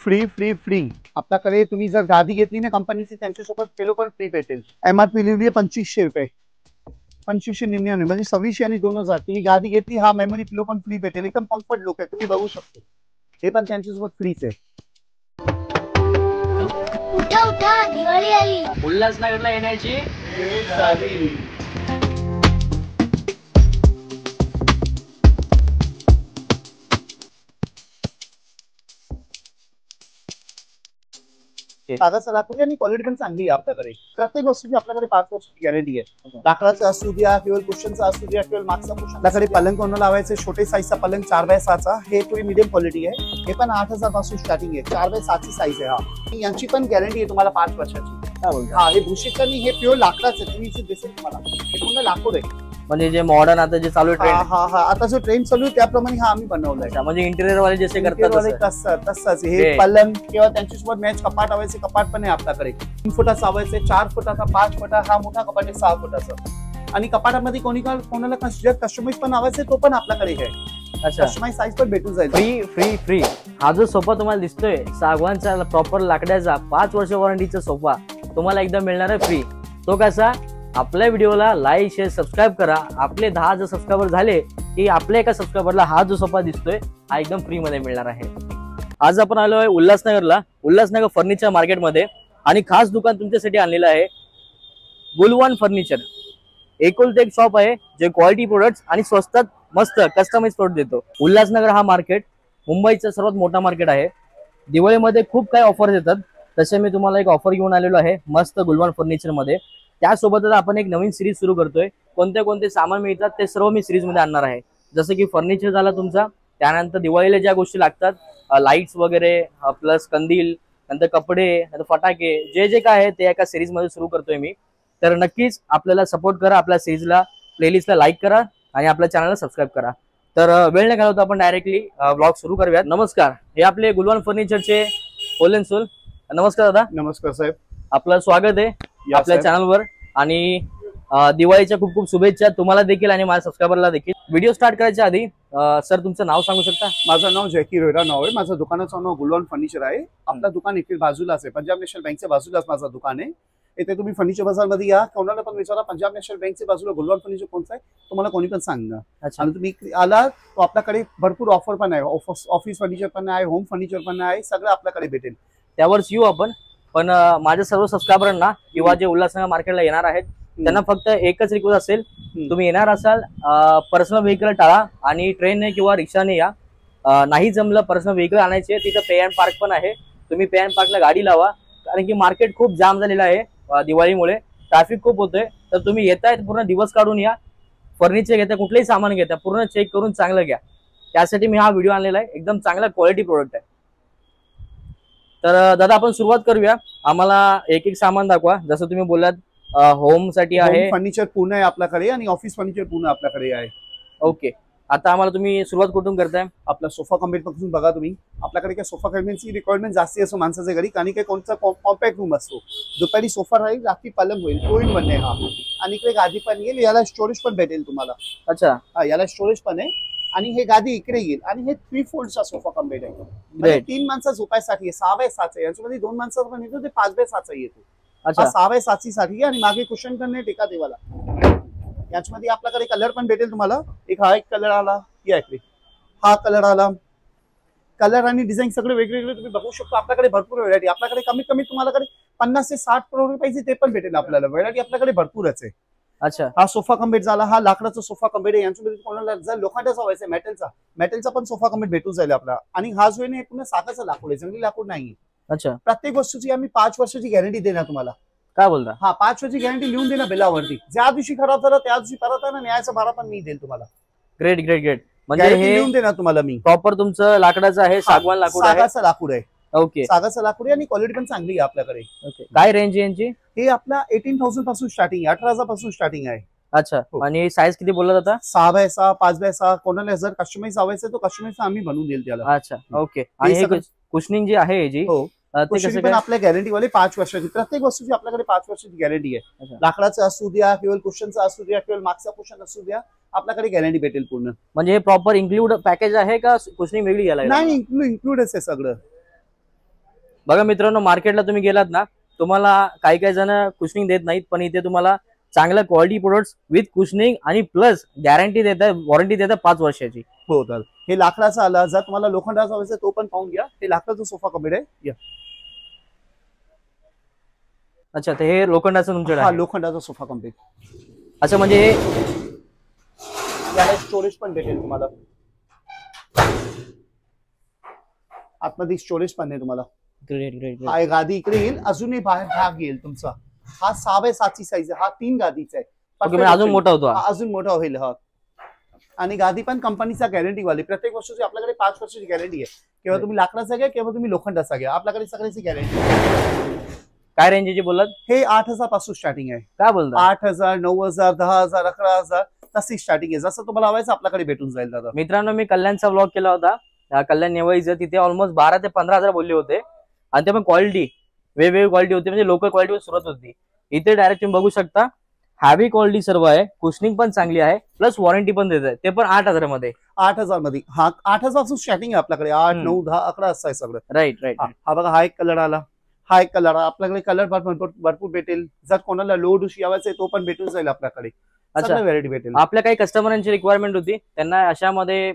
Free free free आपल्याकडे तुम्ही जर गादी घेतली ना कंपनीची त्यांच्यासोबत पेलो पण फ्री भेटेल। MRP लिहिली 2500 रुपये, 2599 म्हणजे 2600 आणि 2000। ती गादी घेतली हा मेमरी पिलो पण फ्री भेटेल। एकदम कम्फर्ट लुक आहे, तुम्ही बघू शकतो। हे पण त्यांच्यासोबत फ्रीच आहे। उठा उठा दिवाळी आली, उल्हासनगरला येण्याची वेळ झाली। साधा लाकूड आणि क्वालिटी पण चांगली आहे आपल्याकडे। प्रत्येक गोष्टीची आपल्याकडे 5 वर्षाची गॅरंटी आहे। लाकडाचा असू द्या किंवा कुशनचा असू द्या किंवा मागचा कुशन, आपल्याकडे पलंग कोणाला लावायचे छोटे साईजचा पलंग 4x6चा, हे थोडी मीडियम क्वालिटी आहे। हे पण 8000 पासून स्टार्टिंग आहे। 4x7ची साईज आहे। हा यांची पण गॅरंटी आहे तुम्हाला 5 वर्षाची। हा हे भूषित आणि हे प्युअर लाकडाचं आहे। तुम्ही दिसेल तुम्हाला हे पूर्ण लाकूड आहे। म्हणजे जे मॉडर्न आता जे चालू ट्रेंड, हा आता जो ट्रेंड चालू आहे त्याप्रमाणे हा आम्ही बनवलाय। म्हणजे इंटेरियर वाले जसे करतात तसंच हे पलंग किंवा त्यांच्यासोबत मॅच कपाट हवायचे कपाट पण आहे आपल्याकडे। 3 फुटाचा हवायचे, 4 फुटाचा, 5 फुटा, हा मोठा कपाट आहे 6 फुटाचा। आणि कपाटामध्ये कोणाला कस्टमाइज पण हवायचे तो पण आपल्याकडे आहे। अच्छा, कस्टमाइज साईज पण भेटून जाईल। Free free free. हा जो सोफा तुम्हाला दिसतोय सागवानचा प्रॉपर लाकडाचा 5 वर्ष वॉरंटीचा सोफा तुम्हाला एकदम मिळणार आहे फ्री। तो कसा? आपल्या व्हिडिओला लाईक शेअर सबस्क्राईब करा। आपले 10 जर सबस्क्रायबर झाले की आपल्या एका सबस्क्रायबरला हा जो सोफा दिसतोय हा एकदम फ्री मध्ये मिळणार आहे। आज आपण आलो आहे उल्हासनगरला, उल्हासनगर फर्निचर मार्केटमध्ये, आणि खास दुकान तुमच्यासाठी आणलेलं आहे गुलवन फर्निचर। एकुलते एक शॉप आहे जे क्वालिटी प्रोडक्ट्स आणि स्वस्तात मस्त कस्टमाइज प्रोडक्ट देतो। उल्हासनगर हा मार्केट मुंबईचा सर्वात मोठा मार्केट आहे। दिवाळीमध्ये खूप काही ऑफर देतात, तसे मी तुम्हाला एक ऑफर घेऊन आलेलो आहे मस्त गुलवन फर्निचर मध्ये। त्यासोबतच आपण एक नवीन सिरीज सुरू करतोय। कोणते कोणते सामान मिळतात ते सर्व मी सिरीज मध्ये आणणार आहे। जसं की फर्निचर झाला तुमचा, त्यानंतर दिवाळीला ज्या गोष्टी लागतात लाईट्स वगैरे, प्लस कंदील, नंतर कपडे, नंतर फटाके, जे जे काय आहे ते एका सिरीज मध्ये सुरू करतोय मी। तर नक्कीच आपल्याला सपोर्ट करा, आपल्या सिरीजला प्लेलिस्टला लाईक करा आणि आपल्या चॅनलला सबस्क्राईब करा। तर वेळ नाही घालवता आपण डायरेक्टली ब्लॉग सुरू करूयात। नमस्कार, हे आपले गुलवन फर्निचरचे होल सोल। नमस्कार दादा। नमस्कार साहेब, आपलं स्वागत आहे आपल्या चॅनलवर। आणि दिवाळीच्या खूप खूप शुभेच्छा तुम्हाला देखील आणि माझ्या सबस्क्रायबरला देखील। व्हिडिओ स्टार्ट करायच्या आधी सर तुमचं नाव सांगू शकता? माझं नाव जॅकी रोहिरा नाव आहे। माझं दुकानाचं नाव गुलवन फर्निचर आहे। आपलं दुकान इथे बाजूलाच आहे, पंजाब नॅशनल बँकच्या बाजूलाच माझं दुकान आहे। इथे तुम्ही फर्निचर बाजार मध्ये या, कोणाला पण विचारा पंजाब नॅशनल बँकच्या बाजूला गुलवन फर्निचर कोणतं आहे, तुम्हाला कोणी पण सांगणार। आणि तुम्ही आला तो आपल्याकडे भरपूर ऑफर पण आहे। ऑफिस फर्निचर पण आहे, होम फर्निचर पण आहे, सगळं आपल्याकडे भेटेल। त्यावरच येऊ आपण। पण माझ्या सर्व सबस्क्रायबरांना किंवा जे उल्हासनगर मार्केटला येणार आहेत त्यांना फक्त एकच रिक्वेस्ट असेल, तुम्ही येणार असाल पर्सनल व्हेकल टाळा आणि ट्रेनने किंवा रिक्षाने या। नाही जमलं पर्सनल व्हेकल आणायचे, तिथं पे अँड पार्क पण आहे, तुम्ही पे अँड पार्कला गाडी लावा। कारण की मार्केट खूप जाम झालेलं आहे दिवाळीमुळे, ट्रॅफिक खूप होतोय। तर तुम्ही येताय पूर्ण दिवस काढून या, फर्निचर घेता कुठलेही सामान घेता पूर्ण चेक करून चांगलं घ्या। त्यासाठी मी हा व्हिडिओ आणलेला आहे, एकदम चांगला क्वालिटी प्रोडक्ट आहे। तर दादा आपण सुरुवात करूया, आम्हाला एक एक सामान दाखवा। जसं तुम्ही बोललात होम साठी आहे, फर्निचर पूर्ण आहे आपल्याकडे आणि ऑफिस फर्निचर पूर्ण आपल्याकडे आहे। ओके, आता आम्हाला तुम्ही सुरुवात कुठून करताय? आपला सोफा कम्बेट पासून बघा तुम्ही। आपल्याकडे काय सोफा कम्बेटची रिक्वायरमेंट जास्ती असतो माणसाच्या घरी, कारण काय कोणता कॉम्पॅक्ट रूम असतो। दुपारी सोफा राहील, रात्री पलंग होईल, तो इन बनणे हा। आणि इकडे गादी पण येईल, याला स्टोरेज पण भेटेल तुम्हाला। अच्छा, हा याला स्टोरेज पण आहे आणि हे गादी इकडे येईल। आणि हे 3 फोल्डचा सोफा कम्बेट आहे, म्हणजे 3 माणसं झोपायसाठी 6x7 याच्यामध्ये 2 माणसं पण येतो, ते 5x7 येतो। अच्छा, 6x7 साठी आणि मागे कुशन करणे टेका देवाला। याच्यामध्ये आपल्याकडे कलर पण भेटेल तुम्हाला। हा एक कलर आला, या इकडे हा कलर आला। कलर आणि डिझाईन सगळे वेगवेगळे तुम्ही बघू शकता। आपल्याकडे भरपूर व्हरायटी, आपल्याकडे कमीत कमी तुम्हाला 50 ते 60 रुपयाची ते पण भेटेल आपल्याला। व्हरायटी आपल्याकडे भरपूरच आहे। अच्छा, हा सोफा कम्बेट झाला, हा लाकडाचा सोफा कम्बेट आहे। यांच्यामध्ये कोणाला जर लोखंडाचा व्हायचा मेटलचा पण सोफा कम्बेट भेटून जाईल आपला। आणि हा जो आहे पूर्ण सागाचा लाकूड आहे, जंगली लाकूड नाही। अच्छा, प्रत्येक वस्तूची आम्ही 5 वर्षाची गॅरंटी देणार तुम्हाला। काय बोलता? हा 5 वर्षाची गॅरंटी लिहून देणार बिलावरती। ज्या दिवशी खराब झाला त्या दिवशी परत आहे ना, न्यायाचा भाडा पण मी देईल तुम्हाला। Great great great. म्हणजे हे लिहून देणार तुम्हाला मी। प्रॉपर तुमचं लाकडाचं आहे, सागवान लाकूड आहे, सागाचं लाकूड आहे। ओके, सागाचं लाकूड आहे आणि क्वालिटी पण चांगली आहे आपल्याकडे। ओके, काय रेंज आहे यांची? हे आपला 18,000 पासून स्टार्टिंग आहे, 18,000 पासून स्टार्टिंग आहे। अच्छा, आणि साईज किती बोलला जाता? 6x6, 5x6, कोणाला जर कस्टमाइज हवायचं तो कस्टमाइज आम्ही बनवून देईल त्याला। अच्छा, ओके। आणि हे कुशनिंग जी आहे जी, ते कसं पण आपल्या गॅरंटी वाले 5 वर्षाची, प्रत्येक वस्तूची आपल्याकडे 5 वर्षाची गॅरंटी आहे। लाकडाचं असू द्या किंवा कुशनचा असू द्या किंवा मागचा कुशन असू द्या, आपल्याकडे गॅरंटी भेटेल पूर्ण। म्हणजे हे प्रॉपर इन्क्लूड पॅकेज आहे का कुशनिंग वेगळी घ्यायला? नाही, इन्क्लूडच आहे सगळं। बघा मित्रांनो, मार्केटला तुम्ही गेलात ना, तुम्हाला काही काही जण कुशनिंग देत नाहीत, पण इथे तुम्हाला चांगल्या क्वालिटी प्रोडक्ट्स विथ कुशनिंग आणि प्लस गॅरंटी देतात, वॉरंटी देतात 5 वर्षाची. हो तर हे लाकडाचा आला. जर तुम्हाला लोखंडाचा हवा असेल तो पण पाहून घ्या. हे लाकडाचा सोफा कबीड आहे. या. अच्छा, तर हे लोखंडाचं तुमच्याकडे हा आहे. लोखंडाचा सोफा कम्प्लीट. अच्छा, म्हणजे हे याला स्टोरेज पण भेटेल तुम्हाला. आतमध्ये स्टोरेज पण आहे तुम्हाला. Great great. हा एक गादी इकडे येईल, अजूनही बाहेर भाग येईल तुमचा. हा 6x7 ची साईज आहे. हा 3 गादीचा आहे. ओके, म्हणजे अजून मोठा होतो. हा अजून मोठा होईल. हा आणि गादी पण कंपनीचा गॅरंटी वाली. प्रत्येक वर्षाची आपल्याकडे 5 वर्षाची गॅरंटी आहे. किंवा तुम्ही लाकडाचा घ्या किंवा तुम्ही लोखंडाचा घ्या, आपल्याकडे सगळ्याची गॅरंटी आहे. काय रेंजची बोलत? हे 8,000 पासून स्टार्टिंग आहे. काय बोलता? 8,000, 9,000, 10,000, 11,000 तशी स्टार्टिंग आहे. जसं तुम्हाला हवायचं आपल्याकडे भेटून जाईल दादा. मित्रांनो, मी कल्याणचा व्लॉग केला होता, कल्याण नेवाईचं. तिथे ऑलमोस्ट 12 ते 15,000 बोलले होते आणि ते पण क्वालिटी वेगवेगळी क्वालिटी होती, म्हणजे लोकल क्वालिटीवर सुरुवात होती. इथे डायरेक्ट तुम्ही बघू शकता, हॅवी क्वालिटी सर्व आहे, कुशनिंग पण चांगली आहे, प्लस वॉरंटी पण देत आहे, ते पण 8,000 मध्ये. 8,000 मध्ये. हा 8,000 पासून स्टार्टिंग आहे आपल्याकडे. 8, 9, 10, 11 असं आहे सगळं. Right right. हा बघा, हा एक कलर आला. हा एक कलर आपल्याकडे कलर भरपूर भेटेल. जर कोणाला लोड उशी यावायचा तो पण भेटून जाईल आपल्याकडे. अच्छा, व्हरायटी भेटेल. आपल्या काही कस्टमरांची रिक्वायरमेंट होती, त्यांना अशामध्ये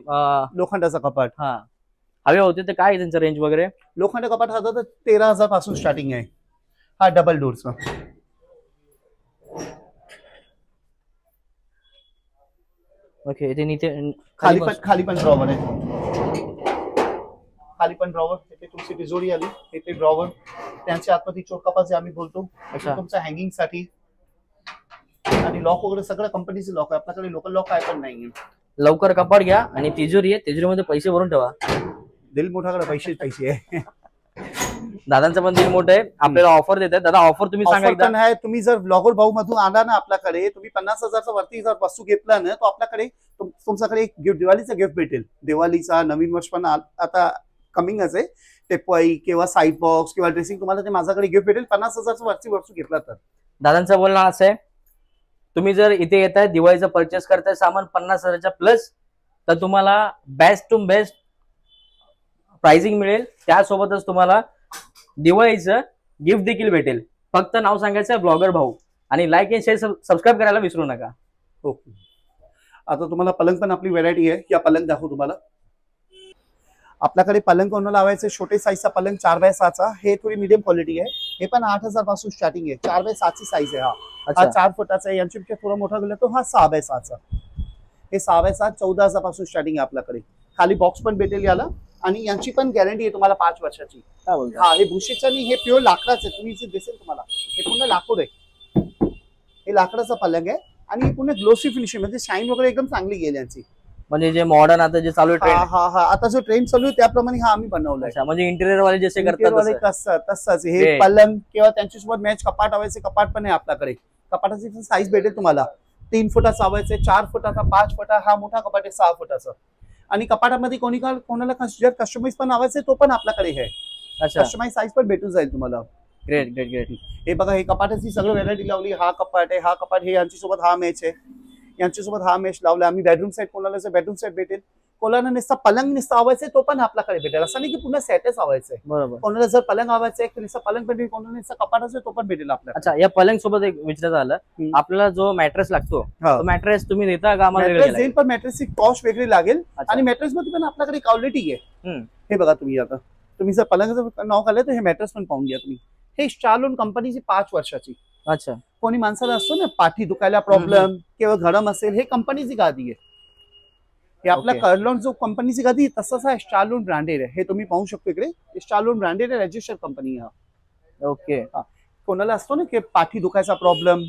लोखंडाचा कपाट हा हवे होते, तर काय त्यांचं रेंज वगैरे? लोखंड कपाट हा तर 13,000 पासून स्टार्टिंग आहे. हा डबल डोरचा. ओके, इथे खाली पण ड्रॉवर आहे. खाली पण ड्रॉवर. इथे तुमची तिजोरी आली. इथे ड्रॉवर. त्यांच्या आतमध्ये चोर कपाट जे आम्ही बोलतो, तुमच्या हँगिंग साठी. आणि लॉक वगैरे सगळं कंपनीचे लॉक आहे. आपल्याकडे लोकल लॉक काय पण नाहीये. लवकर कपाट घ्या आणि तिजोरी आहे, तिजोरीमध्ये पैसे भरून ठेवा. दिल मोठाकडे पैसे आहे. दादांचं पण दिल मोठं आहे, आपल्याला ऑफर देतात. दादा ऑफर तुम्ही सांगा एकदा. पण आहे. तुम्ही जर ब्लॉगर भाऊ मधून आला ना आपल्याकडे, तुम्ही 50,000चा वरती जर वस्तू घेतला ना, तो आपल्याकडे तुमच्याकडे एक गिफ्ट, दिवाळीचा गिफ्ट भेटेल. दिवाळीचा नवीन वर्ष पण आता कमिंगच आहे. टेपवाई किंवा साईड बॉक्स किंवा ड्रेसिंग तुम्हाला ते माझ्याकडे गिफ्ट भेटेल 50,000चा वरची वस्तू घेतला तर. दादांचं बोलणं असं आहे, तुम्ही जर इथे येताय, दिवाळीचं परचेस करताय सामान 50,000च्या प्लस, तर तुम्हाला बेस्ट टू बेस्ट प्राइसिंग मिळेल. त्यासोबतच तुम्हाला दिवाळीचं गिफ्ट देखील भेटेल. फक्त नाव सांगायचं ब्लॉगर भाऊ, आणि लाईक आणि शेअर सबस्क्राईब करायला विसरू नका. ओके, आता तुम्हाला पलंग पण आपली व्हरायटी आहे. या पलंग दाखवू तुम्हाला. आपल्याकडे पलंग कोणाला लावायचे, छोटे साईजचा पलंग 4x6चा. हे थोडी मीडियम क्वालिटी आहे. हे पण 8,000 पासून स्टार्टिंग आहे. 4x7ची साईज आहे. हा 4 फुटाचा आहे. यांच्यापेक्षा थोडा मोठा गेला तो हा 6x6चा. हे 6x7 14,000 पासून स्टार्टिंग आहे आपल्याकडे. खाली बॉक्स पण भेटेल याला, आणि यांची पण गॅरंटी आहे तुम्हाला 5 वर्षाची. हा हे भुशीचं नाही, हे प्युअर लाकडाचं आहे. तुम्ही जे दिसेल तुम्हाला, हे पूर्ण लाकूड आहे. हे लाकडाचा पलंग आहे आणि पूर्ण ग्लोसी फिनिशिंग, म्हणजे शाईन वगैरे एकदम चांगली गेली यांची. म्हणजे जे मॉडर्न आता जे चालू आहे, हा आता जो ट्रेंड चालू आहे त्याप्रमाणे हा आम्ही बनवलाय. म्हणजे इंटेरियर वाले जसे करतात तसंच हे पलंग किंवा त्यांच्यासोबत मॅच कपाट हवायचे, कपाट पण आहे आपल्याकडे. कपाटाची साईज भेटेल तुम्हाला. 3 फुटाचा हवायचे, 4 फुटाचा, 5 फुटा. हा मोठा कपाट आहे 6 फुटाचा. आणि कपाटामध्ये कोणाला कस्टमाइज पण हवायचे तो पण आपल्याकडे आहे. कस्टमाइज साईज पण भेटून जाईल तुम्हाला. Great great great. हे बघा, हे कपाटाची सगळं व्हरायटी लावली. हा कपाट आहे, हा कपाट. हे यांच्यासोबत हा मॅच आहे, यांच्यासोबत हा मॅच लावला आम्ही. बेडरूम सेट कोणाला बेडरूम सेट भेटेल. कोणाला नुसता पलंग नुसता हवायचंय तो पण आपल्याकडे भेटेल. असं नाही की पुन्हा सेटच हवायचंय. बरोबर. कोणाला जर पलंग हवायचंय नुसता पलंग भेटेल, कोणाला नुसता कपाटाचं तो पण भेटेल आपल्याला. अच्छा, या पलंग सोबत एक विचारायचं झालं, आपल्याला जो मॅट्रेस लागतो, तो मॅट्रेस तुम्ही देता का आम्हाला? देईल, पण मॅट्रेसची कॉस्ट वेगळी लागेल. आणि मॅट्रेस मध्ये पण आपल्याकडे क्वालिटी आहे. हे बघा, तुम्ही आता तुम्ही जर पलंगाचं नाव काढलं तर हे मॅट्रेस पण पाहून घ्या तुम्ही. हे स्टारलून कंपनीची 5 वर्षाची. अच्छा, कोणी माणसाला असतो ना पाठी दुखायला प्रॉब्लेम किंवा गरम असेल, हे कंपनीची गादी आहे. हे आपला कर्लॉन जो कंपनीची गादी तसंच आहे. स्टारलून ब्रँडेड आहे. हे तुम्ही पाहू शकतो इकडे. स्टारलून ब्रँडेड आहे, रजिस्टर्ड कंपनी आहे. ओके. कोणाला असतो ना की पाठी दुखायचा प्रॉब्लेम,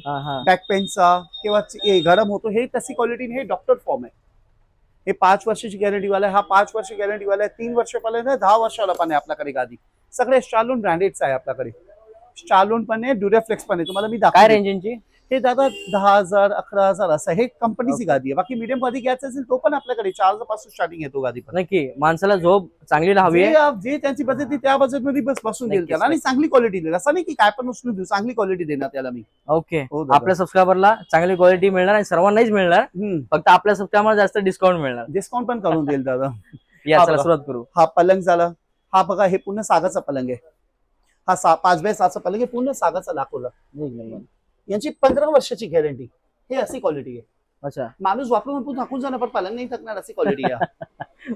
बॅक पेनचा किंवा गरम होतो, हे तशी क्वालिटी. हे डॉक्टर फॉर्म आहे. हे 5 वर्षाची गॅरंटी वाला आहे. हा 5 वर्ष गॅरंटी वाला आहे. 3 वर्ष पण आहे, 10 वर्षाला पण आहे आपल्याकडे गादी. सगळे स्टारलून ब्रँडेडच आहे आपल्याकडे. स्टारलून पण आहे, ड्युराफ्लेक्स पण आहे. तुम्हाला मी दाखवतो. काय रेंजची? हे दादा 10,000, 11,000 असं. हे कंपनीची गादी आहे. बाकी मीडियम गादी घ्यायचं असेल तो पण आपल्याकडे 4,000 पासून स्टार्टिंग येतो गादी पण. नक्की माणसाला झोप चांगली हवी आहे, जे त्यांची बजेट आहे त्या बजेट मध्ये बस बसून देईल त्याला. आणि चांगली क्वालिटी देईल. असं नाही की काय पण उचलून देऊ, चांगली क्वालिटी देणार त्याला मी. ओके. आपल्या सबस्क्रायबरला चांगली क्वालिटी मिळणार आणि सर्वांनाच मिळणार. फक्त आपल्या सबस्क्रायबरला जास्त डिस्काउंट मिळणार. डिस्काउंट पण करून देईल दादा. या चला सुरुवात करू. हा पलंग झाला. हा बघा, हे पुन्हा सागाचा पलंग आहे. हा 5x7चा पलंग आहे, पूर्ण सागाचा लाखोला. एक नंबर. यांची 15 वर्षाची गॅरंटी. हे अशी क्वालिटी आहे. अच्छा. माणूस वापरून थकून जाणार पण पलंग नाही थकणार, अशी क्वालिटी आहे.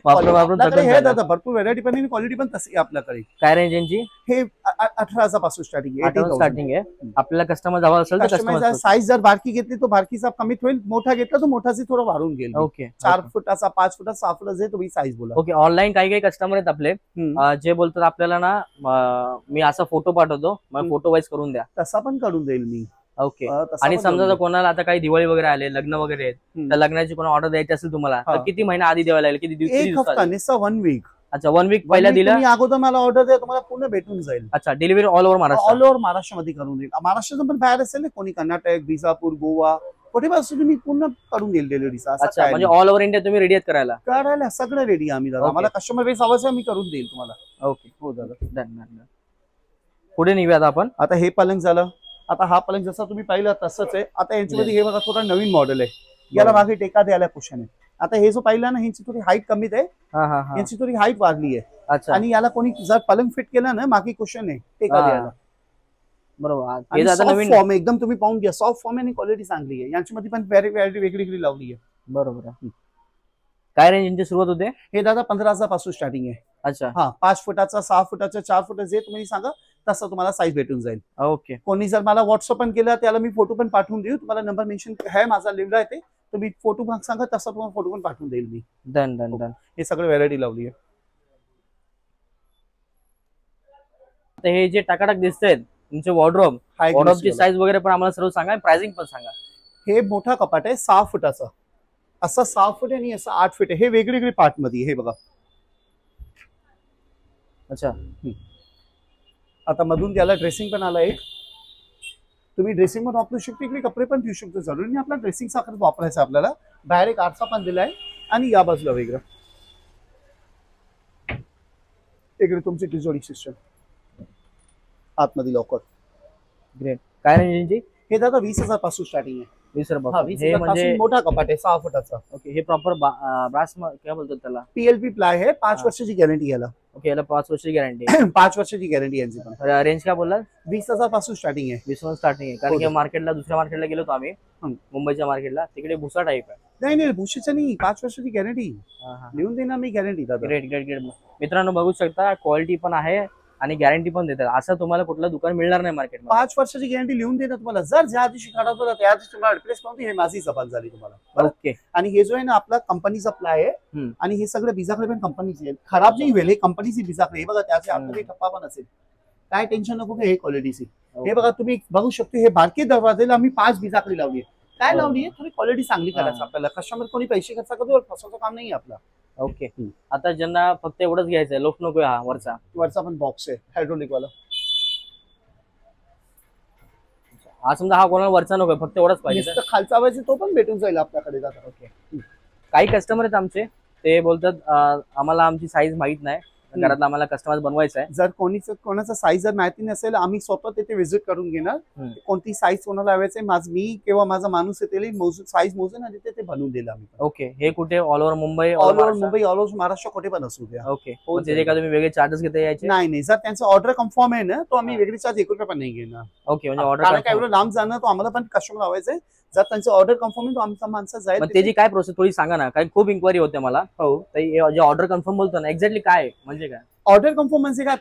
वापरून आपल्याकडे थकून हे जाणार. दादा भरपूर व्हरायटी पण आणि क्वालिटी पण तशी आहे आपल्याकडे. काय रेंज यांची? हे 18,000 पासून स्टार्टिंग आहे. 18,000 स्टार्टिंग आहे. आपल्याला कस्टमर हवा असेल तर कस्टमर साईज जर बारकी घेतली तो बारकीचा कमीत होईल, मोठा घेतला तो मोठाची थोडं वाढून गेल. ओके. 4 फुटाचा 5 फुटाचा 6 फुटाचा जे तुम्ही साईज बोला. ओके. ऑनलाईन काही कस्टमर आहेत आपले जे बोलतात आपल्याला ना मी असा फोटो पाठवतो, मग फोटो वाईज करून द्या. तसा पण काढून देईल मी. ओके. आणि समजा जर कोणाला आता काही दिवाळी वगैरे आले, लग्न वगैरे आहेत, तर लग्नाची कोणा ऑर्डर द्यायची असेल तुम्हाला तर किती महिना आधी द्यावा लागेल? किती एक दिवस? हफ्ता निस्ता 1 वीक. अच्छा, 1 वीक पहिला दिला. तुम्ही अगोदर मला ऑर्डर द्या, तुम्हाला पूर्ण भेटून जाईल. अच्छा, delivery all over Maharashtra? All over महाराष्ट्रामध्ये करून देईल. महाराष्ट्रातून पण बाहेर असेल ना कोणी, कर्नाटक, बिजापूर, गोवा, कुठे पासून तुम्ही पूर्ण करून देईल डिलिव्हरीचा. अच्छा, म्हणजे ऑल ओव्हर इंडिया तुम्ही रेडी आहेत करायला सगळं रेडी आम्ही दादा. आम्हाला कस्टमर बेस हवंच मी करून देईल तुम्हाला. ओके. हो दादा. पुढे निघूया आता आपण. आता हे पलंग झालं. आता हा पलंग जसा तुम्ही पाहिला तसंच आहे. आता यांच्यामध्ये हे बघा थोडा नवीन मॉडेल आहे. याला मागे टेका द्यायला कुशन आहे. आता हे जो पाहिला ना, ह्यांची थोडी हाईट कमीत आहे, यांची थोडी हाईट वाढली आहे. अच्छा. आणि याला कोणी जर पलंग फिट केला ना, मागे कुशन आहे टेका द्यायला. बरोबर. सॉफ्ट फॉर्म एकदम तुम्ही पाहून घ्या. सॉफ्ट फॉर्म आणि क्वालिटी चांगली आहे. यांच्यामध्ये पण व्हरायटी वेगळी लावली आहे. बरोबर. काय रेंजची सुरुवात होते? हे दादा 15,000 पासून स्टार्टिंग आहे. अच्छा. हा 5 फुटाचा 6 फुटाचा 4 फुटाचा जे तुम्ही सांगा तसं तुम्हाला साईज भेटून जाईल. ओके. कोणी जर मला व्हॉट्सअप पण केला त्याला मी फोटो पण पाठवून देऊ. तुम्हाला नंबर मेन्शन आहे माझा लिहिला आहे ते, तुम्ही फोटो सांगा तसं तुम्हाला फोटो पण पाठवून देईल मी. Done done done. हे सगळं व्हरायटी लावली आहे. आता हे जे टाकाटाक दिसतायत तुमचे वॉर्डरोबची साईज वगैरे पण आम्हाला सर्व सांगा, प्राइसिंग पण सांगा. हे मोठा कपाट आहे 6 फुटाचा. असं 6 फूट आहे आणि असं 8 फूट आहे. हे वेगवेगळे पार्ट मध्ये हे बघा. अच्छा. आता मधून त्याला ड्रेसिंग पण आला एक. तुम्ही ड्रेसिंग पण वापरू शकता, इकडे कपडे पण ठेवू शकतो. जरूरी नाही आपला ड्रेसिंग साखर वापरायचा आपल्याला. बाहेर एक आरसा पण दिलाय आणि या बाजूला वेगळं इकडे तुमची तिजोरी सिस्टम, आतमध्ये लॉकर. ग्रेट. काय रेंजची? हे दादा 20,000 पासून स्टार्टिंग आहे. 20,000. हे म्हणजे मोठा कपाट आहे 6 फुटाचा. ओके. हे प्रॉपर ब्रास काय बोलतात त्याला? PLP प्लाय आहे. 5 वर्षाची गॅरंटी याला. ओके. याला 5 वर्षाची गॅरंटी. 5 वर्षाची गॅरंटी यांची पण. रेंज काय बोलला? 20,000 पासून स्टार्टिंग आहे. 20,000 स्टार्टिंग आहे. कारण की मार्केटला दुसऱ्या मार्केटला गेलो होतो आम्ही, मुंबईच्या मार्केटला, तिकडे भुसा टाईप आहे. नाही भुशीचं नाही, 5 वर्षाची गॅरंटी लिहून देणार मी गॅरंटी दादा. Great great great. मित्रांनो बघू शकता, क्वालिटी पण आहे आणि गॅरंटी पण देतात. असं तुम्हाला कुठलं दुकान मिळणार नाही मार्केटमध्ये. 5 वर्षाची गॅरंटी लिहून देतात तुम्हाला. जर ज्या दिवशी खराब होता त्या दिवशी तुम्हाला रिप्लेस करून हे माझी जबान झाली तुम्हाला. ओके. आणि हे जो आहे ना आपला कंपनीचा प्लाय आहे आणि हे सगळं बिजाकडे पण कंपनीचे आहे. खराब नाही होईल, हे कंपनीची बिजाकडे. हे बघा त्याचे आपल्याकडे ठप्पा पण असेल, काय टेन्शन नको हे क्वालिटीची. हे बघा तुम्ही बघू शकतो, हे बारके दरवाजेला आम्ही 5 बिजाकडे लावली आहे. काय लावली आहे? थोडी क्वालिटी चांगली करायचं आपल्याला. कस्टमर कोणी पैसे खर्च करतो, फसवचं काम नाही आपला. ओके. आता ज्यांना फक्त एवढंच घ्यायचंय, लोक नको हा वरचा पण बॉक्स आहे हायड्रोलिक वाला. हा समजा हा कोणाला वरचा नको, फक्त एवढंच पाहिजे, खालचा पाहिजे तो पण भेटून जाईल आपल्याकडे दादा. ओके. काही कस्टमर आहेत आमचे, ते बोलतात आम्हाला आमची साईज माहित नाही, घरात आम्हाला कस्टमाइज बनवायचं आहे. जर कोणाचा साईज जर माहिती नसेल, आम्ही स्वतः तिथे व्हिजिट करून घेणार. कोणती साईज कोणाला हवायचं आहे, मी किंवा माझा माणूस आहे साईज मोजून आणि ते बनवून दिलं आम्ही. ओके. हे कुठे all over Mumbai? All over Maharashtra कुठे पण असू द्या. ओके. त्याचे का तुम्ही वेगळे चार्जेस घेता यायचे? नाही. जर त्यांचा ऑर्डर कन्फर्म आहे ना, तो आम्ही वेगळे चार्ज 1 रुपया पण नाही घेणार. ओके. म्हणजे ऑर्डर एवढं लांब जाणं, तो आम्हाला पण कस्टमर लावायचंय. जर त्यांचं ऑर्डर कन्फर्म आहे तो आमचा माणसं जाईल. त्याची काय प्रोसेस थोडी सांगा ना, काही खूप इन्क्वायरी होते मला. हो. जे ऑर्डर कन्फर्म बोलतो ना, एक्झॅक्टली काय म्हणजे काय ऑर्डर कन्फर्म म्हणजे काय?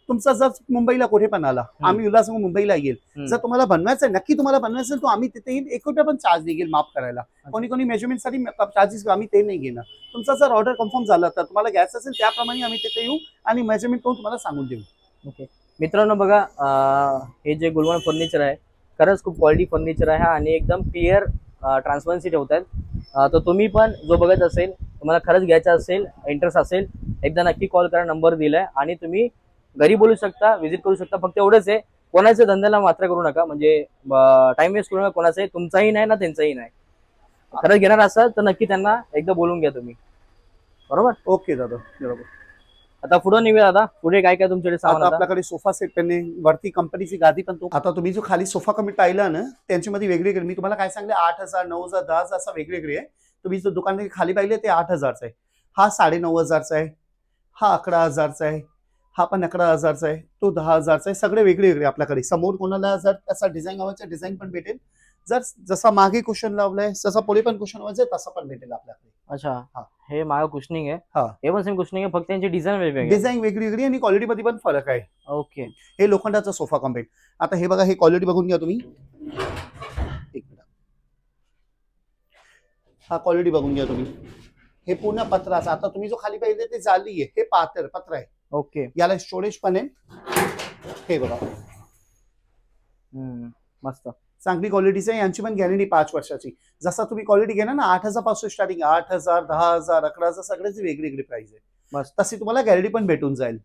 तुमचा जर मुंबईला कुठे पण आला, आम्ही उल्हासनगर मुंबईला येईल. जर तुम्हाला बनवायचं नक्की तुम्हाला बनवायचं तो आम्ही तिथे येईल. 1 रुपया पण चार्ज नाही घेईल माफ करायला. कोणी मेजरमेंट साठी चार्जेस आम्ही ते नाही घेणार. तुमचा जर ऑर्डर कन्फर्म झाला तर तुम्हाला घ्यायचं असेल त्याप्रमाणे आम्ही तिथे येऊ आणि मेजरमेंट करून तुम्हाला सांगून देऊ. ओके. मित्रांनो बघा, हे जे गुलवान फर्निचर आहे खरंच खूप क्वालिटी फर्निचर आहे आणि एकदम क्लिअर ट्रान्सपरन्सी ठेवतात. तर तुम्ही पण जो बघत असेल, तुम्हाला खरंच घ्यायचं असेल, इंटरेस्ट असेल, एकदा नक्की कॉल करा, नंबर दिलाय आणि तुम्ही घरी बोलू शकता, व्हिजिट करू शकता. फक्त एवढंच आहे, कोणाच्या धंद्याला मात्र करू नका, म्हणजे टाइम वेस्ट करू नका कोणाचाही, तुमचाही नाही ना त्यांचाही नाही. खरंच घेणार असाल तर नक्की त्यांना एकदा बोलून घ्या तुम्ही. बरोबर? ओके दादा. बरोबर. आता पुढे निघूया दादा, पुढे काय काय तुमच्याकडे सामान? आपल्याकडे सोफा सेट पण वरती कंपनीची गादी पण तो. आता तुम्ही जो खाली सोफा कमी पाहिला ना, त्यांच्यामध्ये वेगवेगळे मी तुम्हाला काय सांगले 8,000, 9,000, 10,000 असा वेगवेगळे आहे. तुम्ही जो दुकानात खाली पाहिले ते 8,000चा आहे. हा 9,500चा आहे. हा 11,000चा आहे. हा पण 11,000चा आहे, तो 10,000चा आहे. सगळे वेगळे वेगळे आपल्याकडे. समोर कोणाला जर त्याचा डिझाईन हवायचा डिझाईन पण भेटेल. जर जसा मागे क्वेश्चन लावलाय जसा पुढे पण क्वेश्चन हवायचा तसा पण भेटेल आपल्याकडे. अच्छा हा. हे मागं कुशनिंग आहे. हा. हे पण सेम कुशनिंग आहे, फक्त यांची डिझाईन वेगवेगळी डिझाईन वेगळी वेगळी आणि क्वालिटी मध्ये पण फरक आहे. ओके. हे लोखंडाचा सोफा कॉम्पेट. आता हे बघा, हे क्वालिटी बघून घ्या तुम्ही. एक मिनिट. हा क्वालिटी बघून घ्या तुम्ही. हे पूर्ण पत्राचा. आता तुम्ही जो खाली पाहिजे ते जाली आहे, हे पत्र आहे. ओके. याला स्टोरेज पण आहे. हे बघा, मस्त चांगली क्वालिटीची आहे. यांची पण गॅरंटी 5 वर्षाची. जसा तुम्ही क्वालिटी घेणार ना, 8,000 पासून स्टार्टिंग, 8,000, 10,000, 11,000 सगळ्याची वेगळी वेगळी प्राइस आहे. मस्त. तशी तुम्हाला गॅरंटी पण भेटून जाईल.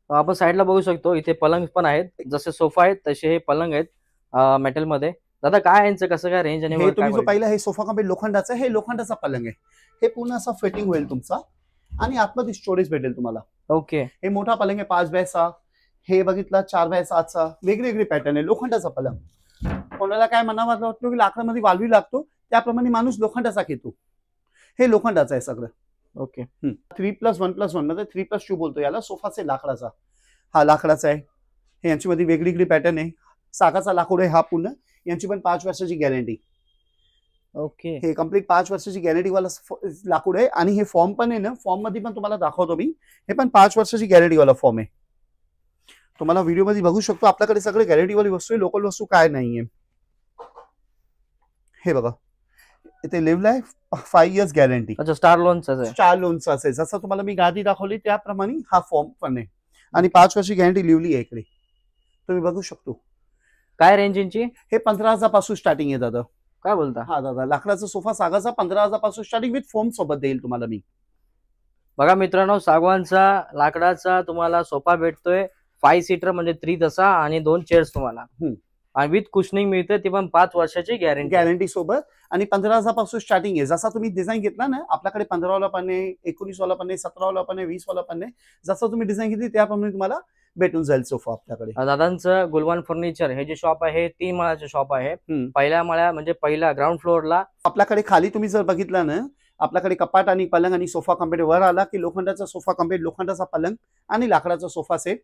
आपण साईडला बघू शकतो, इथे पलंग पण आहेत. जसे सोफा आहेत तसे हे पलंग आहेत मेटल मध्ये. दादा काय यांचं कसं काय रेंज आणि हे तुम्ही जो पाहिलं हे सोफा कॉम्पेट लोखंडाचा आहे. हे लोखंडाचा पलंग आहे. हे पूर्ण असं फिटिंग होईल तुमचा आणि आतमध्ये स्टोरेज भेटेल तुम्हाला. ओके. हे मोठा पलंग आहे 5x6. हे बघितलं 4x7चा. वेगवेगळे पॅटर्न आहे. लोखंडाचा पलंग. कोणाला काय म्हणावं वाटतं की लाकडामध्ये वाळवी लागतो, त्याप्रमाणे माणूस लोखंडाचा घेतो. हे लोखंडाचं आहे सगळं. ओके. 3+1+1 मध्ये 3+2 बोलतो याला. सोफाचे लाकडाचा. हा लाकडाचा आहे. हे यांच्यामध्ये वेगवेगळी पॅटर्न आहे. सागाचा लाकूड आहे हा पूर्ण. यांची पण 5 वर्षाची गॅरंटी. ओके. हे कम्प्लीट 5 वर्षाची गॅरंटी वाला लाकूड आहे. आणि हे फॉर्म पण आहे ना, फॉर्म मध्ये पण तुम्हाला दाखवतो मी. हे पण 5 वर्षाची गॅरंटी वाला फॉर्म आहे. तुम्हाला व्हिडिओ मध्ये बघू शकतो. आपल्याकडे सगळे गॅरंटी वाली वस्तू आहे, लोकल वस्तू काय नाहीये. हे बघा, इथे लिहिलं आहे 5 इयर्स गॅरंटी. अच्छा, स्टार लोनचं आहे. स्टार लोनचं असेल. जसं तुम्हाला मी गादी दाखवली त्याप्रमाणे हा फॉर्म पण आहे. आणि 5 वर्षी गॅरंटी लिहिली आहे इकडे, तुम्ही बघू शकतो. काय रेंज यांची? हे 15,000 पासून स्टार्टिंग आहे दादा. काय बोलता? हा दादा, लाकडाचा सोफा सागाचा 15,000 पासून स्टार्टिंग विथ फोम सोबत देईल तुम्हाला मी. बघा मित्रांनो, सागवानचा लाकडाचा तुम्हाला सोफा भेटतोय 5 सीटर म्हणजे 3 तसा आणि 2 चेअर्स तुम्हाला. आणि विथ कुशनिंग मिळते, ती पण 5 वर्षाची गॅरंटी सोबत. आणि 15,000 पासून स्टार्टिंग आहे. जसा तुम्ही डिझाईन घेतला ना, आपल्याकडे 15 वाला पण आहे, 19 वाला पण आहे, 17 वाला पण आहे, 20 वाला पण आहे. जसं तुम्ही डिझाईन घेतली त्याप्रमाणे तुम्हाला भेटून जाईल सोफा आपल्याकडे. दादांचं गुलवान फर्निचर हे जे शॉप आहे 3 माळ्याचं शॉप आहे. पहिल्या माळ्या म्हणजे पहिला ग्राउंड फ्लोअरला. आपल्याकडे खाली तुम्ही जर बघितलं ना, आपल्याकडे कपाट आणि पलंग आणि सोफा कम्पेट. वर आला की लोखंडाचा सोफा कम्पेट, लोखंडाचा पलंग आणि लाकडाचा सोफा सेट.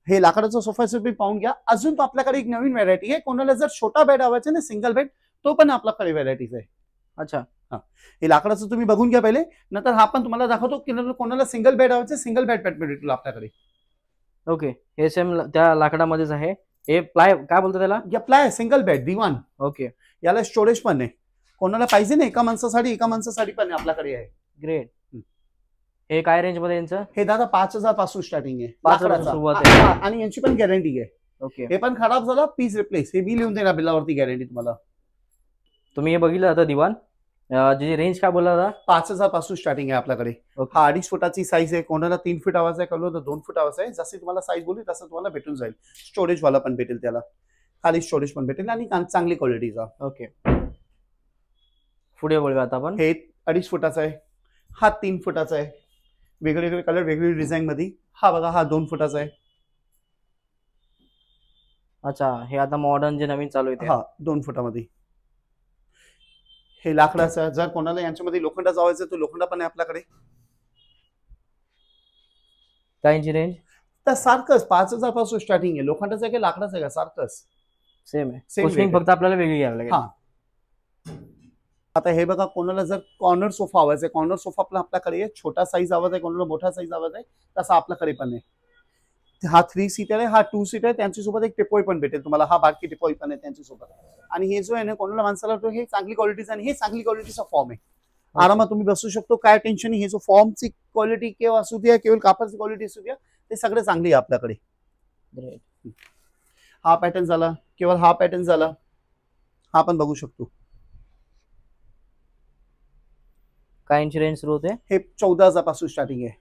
हे लाकडाचा सोफा सेट तुम्ही पाहून घ्या. अजून तो आपल्याकडे एक नवीन व्हरायटी आहे. कोणाला जर छोटा बेड हवायचा ना, सिंगल बेड, तो पण आपल्याकडे व्हरायटीज आहे. अच्छा. हा, हे लाकडाचं तुम्ही बघून घ्या पहिले, नंतर हा पण तुम्हाला दाखवतो की कोणाला सिंगल बेड हवायचं, सिंगल बेड भेटेल आपल्याकडे. ओके. हे सेम त्या लाकडामध्येच आहे. हे प्लाय काय बोलतो त्याला? या प्लाय सिंगल बेड दिवाण. ओके. याला स्टोरेज पण आहे. कोणाला पाहिजे ना एका माणसासाठी पण आपल्याकडे आहे. ग्रेट. हे काय रेंज मध्ये यांचं? हे दादा 5,000 पासून स्टार्टिंग आहे. 5,000 सुरुवात आहे. आणि यांची पण गॅरंटी आहे. ओके. हे पण खराब झाला पीस रिप्लेस, हे मी लिहून देणार बिलावरती गॅरंटी तुम्हाला. तुम्ही हे बघितलं आता दिवाण, जी रेंज काय बोलला होता? 5,000 पासून स्टार्टिंग आहे आपल्याकडे. हा 2.5 फुटाची साईज आहे. कोणाला 3 फूट आवाज आहे, कोणाला 2 फूट आवाज आहे. जशी तुम्हाला साईज बोलली तसं तुम्हाला भेटून जाईल. स्टोरेज वाला पण भेटेल, त्याला खाली स्टोरेज पण भेटेल आणि चांगली क्वालिटीचा. ओके. पुढे बोलूया आता आपण. हे 2.5 फुटाचा आहे. हा 3 फुटाचा आहे. वेगवेगळे कलर, वेगवेगळी डिझाईन मध्ये. हा बघा, हा 2 फुटाचा आहे. अच्छा, हे आता मॉडर्न जे नवीन चालू आहे. हा 2 फुटामध्ये. हे लाकडाचं. जर कोणाला यांच्यामध्ये लोखंडा जावायचं तर लोखंडा पण आहे आपल्याकडे. काहींची रेंज तर सारखंच 5,000 पासून स्टार्टिंग आहे. लोखंडाचं आहे की लाकडाचं आहे का? सारखंच सेम आहे. Same कुशनिंग rate फक्त आपल्याला वेगळी घ्यावी लागेल. हा. आता हे बघा, कोणाला जर कॉर्नर सोफा हवायचा आहे, कॉर्नर सोफा पण आपल्याकडे आहे. छोटा साईज आवाज आहे, कोणाला मोठा साईज आवाज आहे, तसा आपल्याकडे पण आहे. हा 3 सीटर आहे, हा 2 सीटर आहे. त्यांच्यासोबत एक टिपोई पण भेटेल तुम्हाला. हा बारकी टिपोई पण आहे त्यांच्यासोबत. आणि हे जो आहे ना, कोणाला माणसाला हे चांगली क्वालिटीचा आणि हे चांगली क्वालिटीचा फॉर्म आहे. आरामात तुम्ही बसू शकतो, काय टेन्शन नाही. हे जो फॉर्मची क्वालिटी किंवा असू द्या, केवळ कापडची क्वालिटी असू द्या, ते सगळे चांगली आहे आपल्याकडे. हा पॅटर्न झाला, केवळ हा पॅटर्न झाला. हा पण बघू शकतो. काय इंची रेंज सुरू होते? हे 14,000 पासून स्टार्टिंग आहे.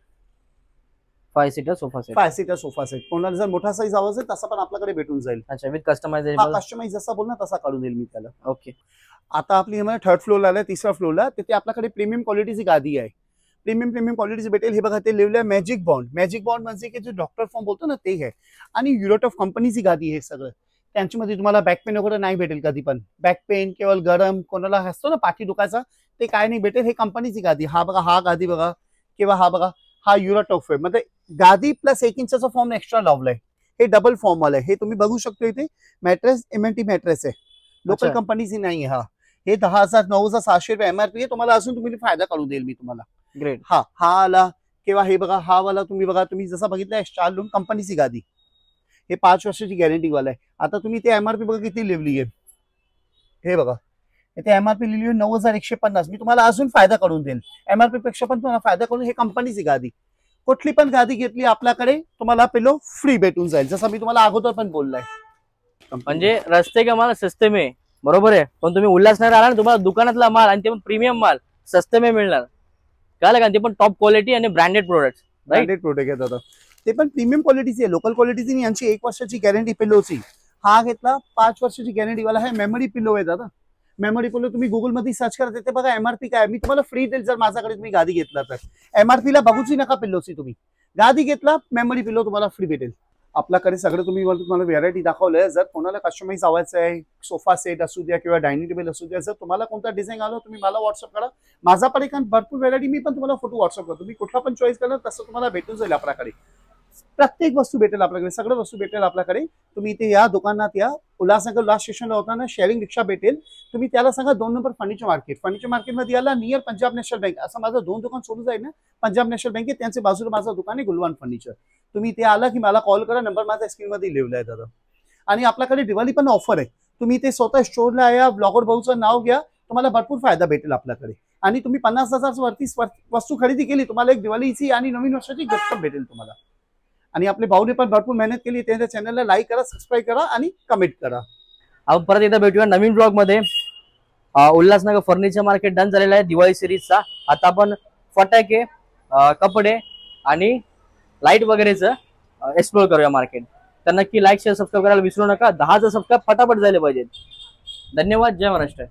5 seater sofa set. 5 seater sofa set. कोणाला जर मोठा साईज हवा असेल तसा पण आपल्याकडे भेटून जाईल. अच्छा, विथ कस्टमायझेबल. कस्टमाइज जसा बोल ना तसा काढून देईल मी त्याला. ओके. आता आपली 3rd फ्लोअरला आल्या, 3ऱ्या फ्लोअरला तिथे आपल्याकडे प्रीमियम क्वालिटीची गादी आहे. प्रीमियम क्वालिटीची भेटेल. हे बघा, ते लिहिलं मॅजिक बॉन्ड. मॅजिक बॉन्ड म्हणजे की जो डॉक्टर फॉर्म बोलतो ना ते आहे. आणि युरोटॉफ कंपनीची गादी आहे सगळं. त्यांच्यामध्ये तुम्हाला बॅक पेन वगैरे नाही भेटेल कधी पण. बॅक पेन केवळ गरम, कोणाला असतो ना पाठी दुखायचा, ते काय नाही भेटेल, हे कंपनीची गादी. हा बघा, हा गादी बघा, किंवा हा बघा, हा युराटॉफ आहे. म्हणजे गादी प्लस 1 इंचाचा फॉर्म एक्स्ट्रा लावलाय. हे डबल फॉर्म वाला आहे. हे तुम्ही बघू शकतो इथे मॅट्रेस MNT मॅट्रेस आहे, लोकल अच्छा. कंपनीची नाही आहे. हा हे 10,000 9,600 रुपये MRP आहे. तुम्हाला अजून तुम्ही फायदा करून देईल मी तुम्हाला. ग्रेट. हा आला, किंवा हे बघा, हा वाला तुम्ही बघा, तुम्ही जसं बघितलं स्टार लूम कंपनीची गादी, हे 5 वर्षाची गॅरंटी वाला आहे. आता तुम्ही ते MRP बघा किती लिहिली आहे, हे बघा इथे MRP लिहिली आहे 9,150. मी तुम्हाला अजून फायदा करून देईल, MRP पेक्षा पण तुम्हाला फायदा करून. हे कंपनीची गादी, कुठली पण गादी घेतली आपल्याकडे तुम्हाला पिलो फ्री भेटून जाईल, जसं मी तुम्हाला अगोदर पण बोललाय. म्हणजे रस्ते का माल सस्ते में, बरोबर आहे. पण तुम्ही उल्हासनगर आला ना, तुम्हाला दुकानातला माल आणि ते पण प्रीमियम माल सस्ते में मिळणार. काय लागेल, ते पण टॉप क्वालिटी आणि ब्रँडेड प्रोडक्ट. ब्रँडेड प्रोडक्ट येतात, ते पण प्रीमियम क्वालिटीची आहे, लोकल क्वालिटीची नाही. यांची 1 वर्षाची गॅरंटी पिलोची. हा घेतला 5 वर्षाची गॅरंटी वाला. हे मेमरी पिलो आहे दादा, मेमरी पिलो. तुम्ही गुगल मध्ये सर्च करा, तिथे बघा MRP काय. मी तुम्हाला फ्री देईल जर माझ्याकडे तुम्ही गादी घेतला तर. MRP ला बघूची नका पिल्लोची. तुम्ही गादी घेतला, मेमरी पिलो तुम्हाला फ्री भेटेल. आपल्याकडे सगळं तुम्हाला व्हेरायटी दाखवलंय. जर कोणाला कस्टमाइज हवायचं आहे, सोफा सेट असू द्या किंवा डायनिंग टेबल असू द्या, जर तुम्हाला कोणता डिझाईन आलो तुम्ही मला व्हॉट्सअप करा. माझ्याकडे कारण भरपूर व्हेरायटी, मी पण तुम्हाला फोटो व्हॉट्सअप करतो. तुम्ही कुठला पण चॉईस करा, तसं तुम्हाला भेटून जाईल. आपल्याकडे प्रत्येक वस्तू भेटेल, आपल्याकडे सगळं वस्तू भेटेल आपल्याकडे. तुम्ही इथे या दुकानात या. उल्हासनगर लास्ट स्टेशनला होताना शेअरिंग रिक्षा भेटेल. तुम्ही त्याला सांगा 2 नंबर फर्निचर मार्केटमध्ये याला नियर पंजाब नॅशनल बँक, असं माझं 2 दुकान सोडून जाईल ना. पंजाब नॅशनल बँक आहे, त्यांच्या बाजूला माझं दुकान आहे गुलवान फर्निचर. तुम्ही इथे आला की मला कॉल करा, नंबर माझ्या स्क्रीनमध्ये लिहिला आहे दादा. आणि आपल्याकडे दिवाळी पण ऑफर आहे. तुम्ही इथे स्वतः स्टोरला या, ब्लॉगर भाऊचं नाव घ्या, तुम्हाला भरपूर फायदा भेटेल आपल्याकडे. आणि तुम्ही 50,000 वरती वस्तू खरेदी केली, तुम्हाला एक दिवाळीची आणि नवीन वर्षाची गिफ्ट भेटेल तुम्हाला. आणि आपले भाऊने पण भरपूर मेहनत केली. त्यांच्या चॅनलला लाईक करा, सबस्क्राईब करा आणि कमेंट करा. आपण परत एकदा भेटूया नवीन ब्लॉग मध्ये. उल्हासनगर फर्निचर मार्केट डन झालेला आहे दिवाळी सिरीजचा. आता आपण फटाके, कपडे आणि लाईट वगैरेचं एक्सप्लोर करूया मार्केट. तर नक्की लाईक शेअर सबस्क्राईब करायला विसरू नका. 10,000 सबस्क्राईब फटाफट झाले पाहिजेत. धन्यवाद. जय महाराष्ट्र.